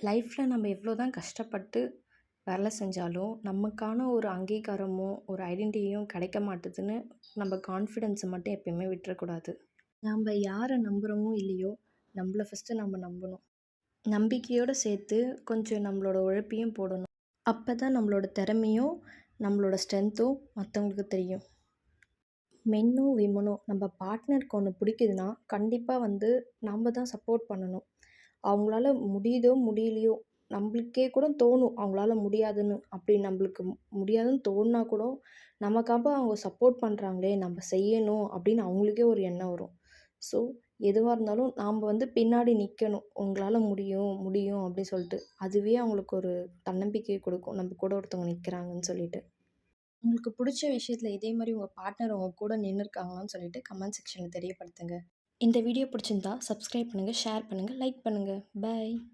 லைஃப்பில் நம்ம எவ்வளோ தான் கஷ்டப்பட்டு வேலை செஞ்சாலும் நமக்கான ஒரு அங்கீகாரமோ ஒரு ஐடென்டிட்டியும் கிடைக்க மாட்டுதுன்னு நம்ம கான்ஃபிடென்ஸை மட்டும் எப்பயுமே விட்டுறக்கூடாது. நம்ம யாரை நம்புகிறோமோ இல்லையோ, நம்மள ஃபஸ்ட்டு நம்ம நம்பணும். நம்பிக்கையோடு சேர்த்து கொஞ்சம் நம்மளோட உழைப்பையும் போடணும். அப்போ தான் நம்மளோட திறமையும் நம்மளோட ஸ்ட்ரென்த்தும் மற்றவங்களுக்கு தெரியும். மென்னோ விமனோ நம்ம பார்ட்னருக்கு ஒன்று பிடிக்குதுன்னா கண்டிப்பாக நம்ம தான் சப்போர்ட் பண்ணணும். அவங்களால முடியுதோ முடியலையோ, நம்மளுக்கே கூட தோணும் அவங்களால முடியாதுன்னு. அப்படி நம்மளுக்கு முடியாதுன்னு தோணுனா கூட, நமக்காக அவங்க சப்போர்ட் பண்ணுறாங்களே நம்ம செய்யணும் அப்படின்னு அவங்களுக்கே ஒரு எண்ணம் வரும். ஸோ எதுவா இருந்தாலும் நாம் பின்னாடி நிற்கணும். உங்களால முடியும் முடியும் அப்படின்னு சொல்லிட்டு. அதுவே அவங்களுக்கு ஒரு தன்னம்பிக்கை கொடுக்கும். நம்ம கூட ஒருத்தவங்க நிற்கிறாங்கன்னு சொல்லிட்டு. உங்களுக்கு பிடிச்ச விஷயத்துல இதே மாரி உங்க பார்ட்னர் உங்க கூட நின்னுருக்காங்களான்னு சொல்லிட்டு கமெண்ட் செக்ஷன்ல தெரியப்படுத்துங்க. இந்த வீடியோ பிடிச்சிருந்தா சப்ஸ்கிரைப் பண்ணுங்க, ஷேர் பண்ணுங்க, லைக் பண்ணுங்க. பை.